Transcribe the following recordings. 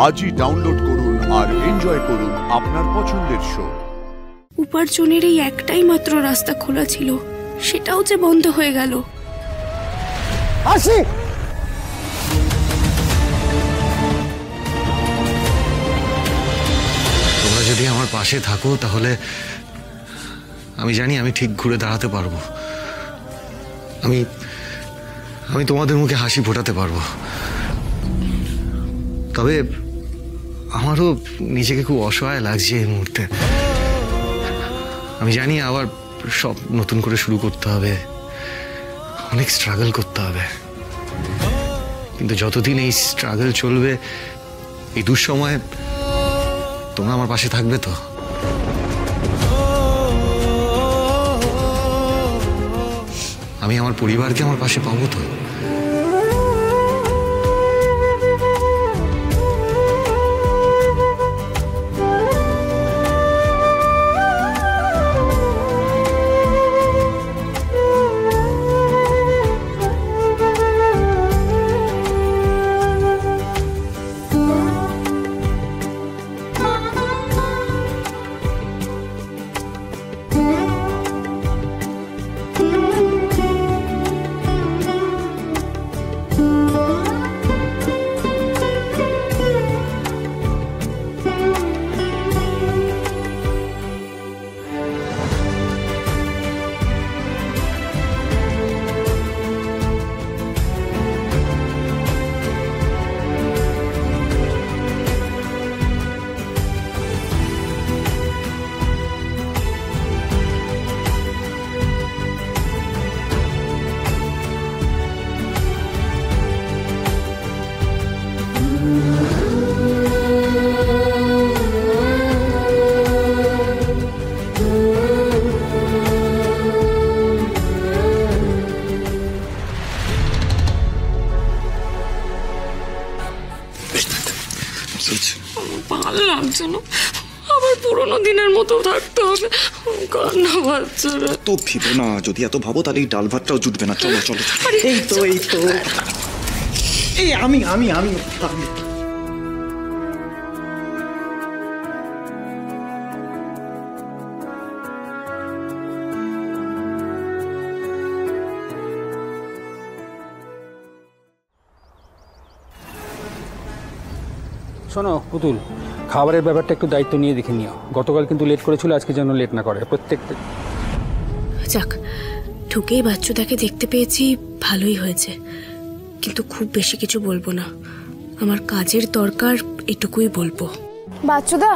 আজই ডাউনলোড করুন আর এনজয় করুন আপনার পছন্দের শো। উপার্জনের এই একটাই মাত্র রাস্তা খোলা ছিল, সেটাও যে বন্ধ হয়ে গেল। আসি তোমরা যদি আমার পাশে থাকো তাহলে আমি জানি আমি ঠিক ঘুরে দাঁড়াতে পারবো। আমি আমি তোমাদের মুখে হাসি ফোটাতে পারবো। তবে আমারও নিজেকে খুব অসহায় লাগছে এই মুহূর্তে। আমি জানি আবার সব নতুন করে শুরু করতে হবে, অনেক স্ট্রাগল করতে হবে, কিন্তু যতদিন এই স্ট্রাগল চলবে, এই দুঃসময়ে তোমরা আমার পাশে থাকবে তো? আমি আমার পরিবারকে আমার পাশে পাবো তো? ভালো লাগছে না, আবার পুরোনো দিনের মতো থাকতে হবে। কান্না পাচ্ছে রে। তো ভেবো না, যদি এত ভাবো তাহলে এই ডাল ভাতটাও জুটবে না। চলো চলো, এই তো এই আমি আমি আমি শোনো পুতুল, খাবারের ব্যাপারটা একটু দায়িত্ব নিয়ে দেখে নিও। গতকাল কিন্তু লেট করেছিল, আজকে যেন লেট না করে প্রত্যেকটা। যাক, ঢুকেই বাচ্চুদাকে দেখতে পেয়েছি, ভালোই হয়েছে, কিন্তু খুব বেশি কিছু বলবো না। আমার কাজের দরকার, এটুকুই বলবো। বাচ্চুদা,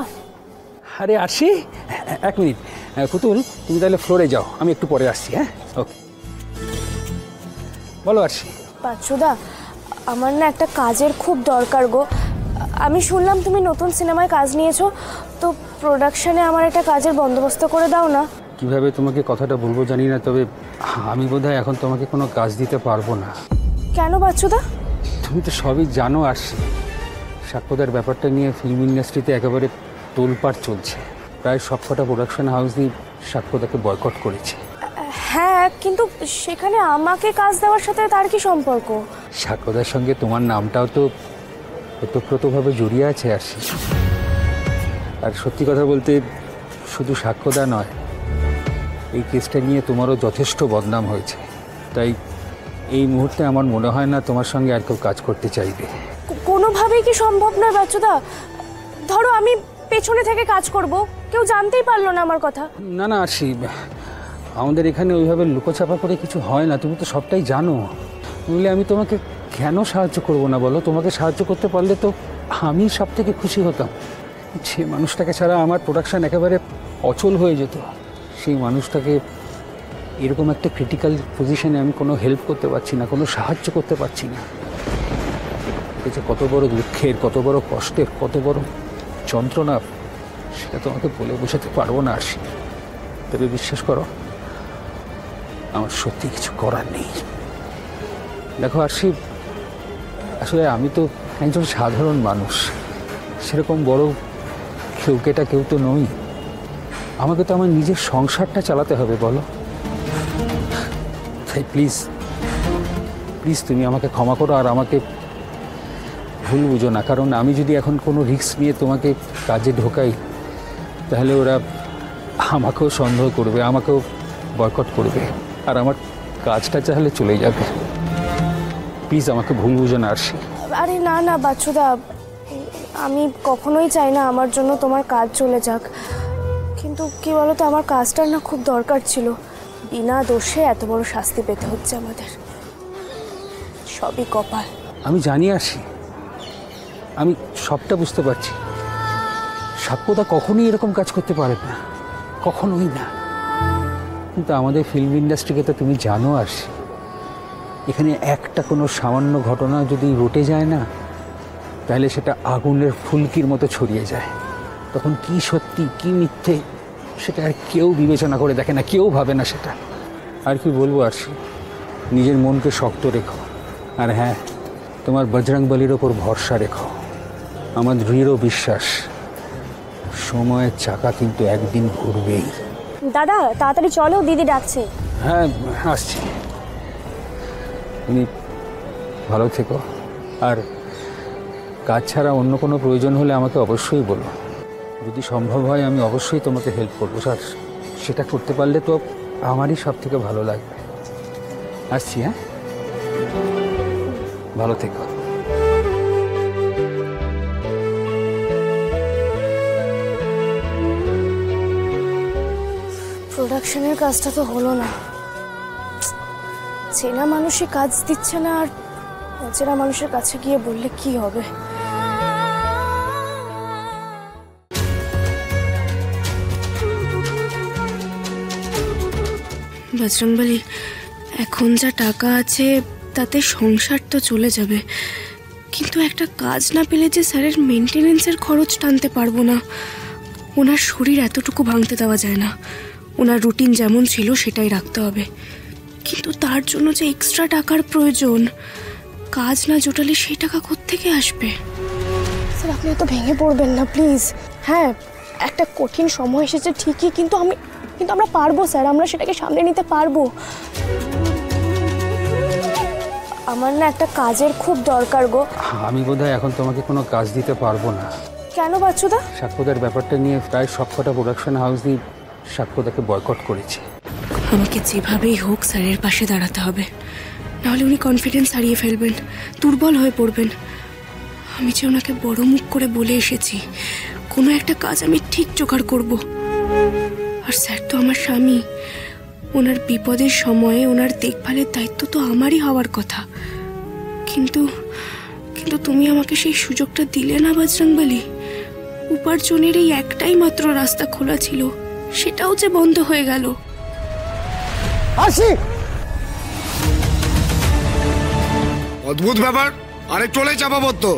আরে আসি, এক মিনিট। পুতুল, তুমি তাহলে ফ্লোরে যাও, আমি একটু পরে আসছি। হ্যাঁ, ওকে। বলো আসি। বাচ্চুদা, আমার না একটা কাজের খুব দরকার গো। আমি শুনলাম তুমি নতুন সিনেমায় কাজ নিয়েছো, তো প্রোডাকশনে আমার একটা কাজের বন্দোবস্ত করে দাও না। কিভাবে তোমাকে কথাটা বলবো জানি না, তবে আমি বোধহয় এখন তোমাকে কোনো কাজ দিতে পারবো না। কেন বাচ্চুদা? তুমি তো সবই জানো আসি, সাক্ষ্যদার ব্যাপারটা নিয়ে ফিল্ম ইন্ডাস্ট্রিতে একেবারে তোলপাড় চলছে। প্রায় সবকটা প্রোডাকশন হাউসই সাক্ষ্যদাকে বয়কট করেছে। হ্যাঁ, কিন্তু সেখানে আমাকে কাজ দেওয়ার সাথে তার কি সম্পর্ক? সাক্ষ্যদার সঙ্গে তোমার নামটাও তো ওতপ্রোতভাবে জড়িয়ে আছে আসি। আর সত্যি কথা বলতে শুধু সাক্ষ্যদা নয়, এই কেসটা নিয়ে তোমারও যথেষ্ট বদনাম হয়েছে। তাই এই মুহূর্তে আমার মনে হয় না তোমার সঙ্গে আর কেউ কাজ করতে চাইবে। কোনোভাবেই কি সম্ভব নয় বাচ্চুদা? ধরো আমি পেছনে থেকে কাজ করব, কেউ জানতেই পারলো না আমার কথা। না না আসি, আমাদের এখানে ওইভাবে লুকোচাপা করে কিছু হয় না, তুমি তো সবটাই জানো। বলে আমি তোমাকে কেন সাহায্য করব না বলো? তোমাকে সাহায্য করতে পারলে তো আমি সব থেকে খুশি হতাম। যে মানুষটাকে ছাড়া আমার প্রোডাকশান একেবারে অচল হয়ে যেত, সেই মানুষটাকে এরকম একটা ক্রিটিক্যাল পজিশনে আমি কোনো হেল্প করতে পারছি না, কোনো সাহায্য করতে পারছি না। এটা কত বড় দুঃখের, কত বড় কষ্টের, কত বড় যন্ত্রণা, সেটা তোমাকে বলে বোঝাতে পারবো না আসি। তবে বিশ্বাস করো, আমার সত্যি কিছু করার নেই। দেখো আসি, আসলে আমি তো একজন সাধারণ মানুষ, সেরকম বড় কেউকেটা কেউ তো নই। আমাকে তো আমার নিজের সংসারটা চালাতে হবে বলো। তাই প্লিজ প্লিজ তুমি আমাকে ক্ষমা করো, আর আমাকে ভুল বুঝো না, কারণ আমি যদি এখন কোনো রিস্ক নিয়ে তোমাকে কাজে ঢোকাই তাহলে ওরা আমাকেও সন্দেহ করবে, আমাকেও বয়কট করবে, আর আমার কাজটা চাইলে চলে যাবে। প্লিজ আমাকে ভুল বুঝো না আরশি। আরে না না বাচ্চুদা, আমি কখনোই চাই না আমার জন্য তোমার কাজ চলে যাক, কিন্তু কি বলো তো, আমার কাজটার না খুব দরকার ছিল। বিনা দোষে এত বড় শাস্তি পেতে হচ্ছে আমাদের, সবই কপাল। আমি জানি আরশি, আমি সবটা বুঝতে পারছি। সাক্ষ্যদা কখনোই এরকম কাজ করতে পারে না, কখনোই না। কিন্তু আমাদের ফিল্ম ইন্ডাস্ট্রিকে তো তুমি জানো আরশি, এখানে একটা কোনো সামান্য ঘটনা যদি রটে যায় না, তাহলে সেটা আগুনের ফুলকির মতো ছড়িয়ে যায়। তখন কি সত্যি কি মিথ্যে সেটা আর কেউ বিবেচনা করে দেখে না, কেউ ভাবে না সেটা। আর কি বলবো আরশি, নিজের মনকে শক্ত রেখো, আর হ্যাঁ, তোমার বজরংবলীর ওপর ভরসা রেখো। আমার দৃঢ় বিশ্বাস সময়ের চাকা কিন্তু একদিন ঘুরবেই। দাদা তাড়াতাড়ি চলো, দিদি ডাকছে। হ্যাঁ আসছি, তুমি ভালো থেকো, আর কাজ ছাড়া অন্য কোনো প্রয়োজন হলে আমাকে অবশ্যই বলো। যদি সম্ভব হয় আমি অবশ্যই তোমাকে হেল্প করবো, আর সেটা করতে পারলে তো আমারই সব থেকে ভালো লাগবে। আসছি, হ্যাঁ, ভালো থেকো। প্রোডাকশনের কাজটা তো হলো না, চেনা মানুষই কাজ দিচ্ছে না, আর অচেনা মানুষের কাছে গিয়ে বললে কি হবে। বজরংবলী, এখন যা টাকা আছে তাতে সংসার তো চলে যাবে, কিন্তু একটা কাজ না পেলে যে স্যারের মেনটেনেন্সের খরচ টানতে পারবো না। ওনার শরীর এতটুকু ভাঙতে দেওয়া যায় না, ওনার রুটিন যেমন ছিল সেটাই রাখতে হবে, কিন্তু তার জন্য যে এক্সট্রা টাকার প্রয়োজন, কাজ না জোটালে সেই টাকা কোত্থেকে আসবে? স্যার আপনি তো ভেঙে পড়বেন না প্লিজ। হ্যাঁ, একটা কঠিন সময় এসেছে ঠিকই, কিন্তু আমরা পারবো স্যার, আমরা সেটাকে সামনে নিতে পারবো। আমার না একটা কাজের খুব দরকার গো। আমি বোধহয় এখন তোমাকে কোনো কাজ দিতে পারবো না। কেন বাচ্চুদা? সাক্ষ্যদার ব্যাপারটা নিয়ে প্রায় সবকটা প্রোডাকশন হাউসই সাক্ষ্যদাকে বয়কট করেছে। আমাকে যেভাবেই হোক স্যারের পাশে দাঁড়াতে হবে, নাহলে উনি কনফিডেন্স হারিয়ে ফেলবেন, দুর্বল হয়ে পড়বেন। আমি যে ওনাকে বড় মুখ করে বলে এসেছি কোনো একটা কাজ আমি ঠিক জোগাড় করব। আর স্যার তো আমার স্বামী, ওনার বিপদের সময়ে ওনার দেখভালের দায়িত্ব তো আমারই হওয়ার কথা। কিন্তু কিন্তু তুমি আমাকে সেই সুযোগটা দিলে না বজরংবলী। উপার্জনের এই একটাই মাত্র রাস্তা খোলা ছিল, সেটাও যে বন্ধ হয়ে গেল। অদ্ভুত ব্যাপার, আরে চলে চাপাবো তো।